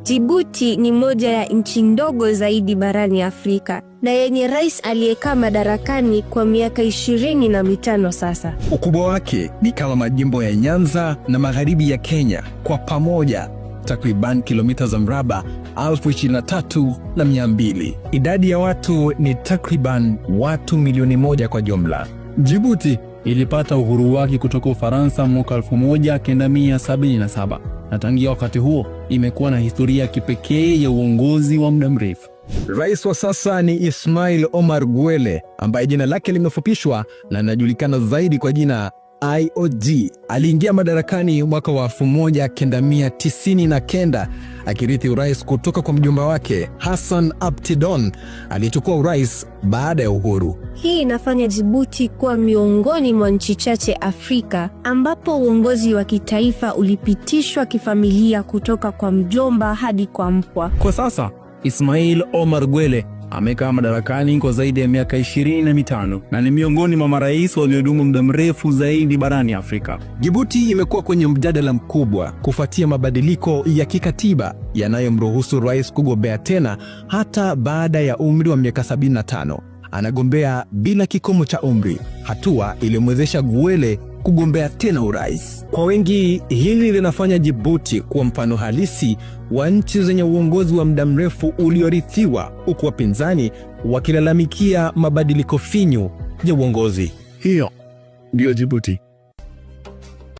Djibouti ni moja ya nchi ndogo zaidi barani Afrika na yenye rais aliyekaa madarakani kwa miaka 25 sasa. Ukubwa wake ni kama majimbo ya Nyanza na magharibi ya Kenya kwa pamoja, takriban kilomita za mraba 23,200. Idadi ya watu ni takriban watu milioni 1 kwa jumla. Djibouti ilipata uhuru wake kutoka Ufaransa mwaka 1977 na tangia wakati huo imekuwa na historia kipekee ya uongozi wa muda mrefu. Rais wa sasa ni Ismail Omar Guelleh, ambaye jina lake limefupishwa na anajulikana zaidi kwa jina IOG. Aliingia madarakani mwaka wa 1999 akirithi urais kutoka kwa mjomba wake Hassan Abtidon aliyechukua urais baada ya uhuru. Hii inafanya Djibouti kuwa miongoni mwa nchi chache Afrika ambapo uongozi wa kitaifa ulipitishwa kifamilia kutoka kwa mjomba hadi kwa mpwa. Kwa sasa Ismail Omar Guelleh amekaa madarakani kwa zaidi ya miaka 25 na ni miongoni mwa marais waliodumu muda mrefu zaidi barani Afrika. Djibouti imekuwa kwenye mjadala mkubwa kufuatia mabadiliko ya kikatiba yanayomruhusu rais kugombea tena hata baada ya umri wa miaka 75. Anagombea bila kikomo cha umri, hatua iliyomwezesha Guelleh kugombea tena urais. Kwa wengi, hili linafanya Djibouti kuwa mfano halisi wa nchi zenye uongozi wa muda mrefu uliorithiwa, huku wapinzani wakilalamikia mabadiliko finyu ya uongozi. Hiyo ndio Djibouti.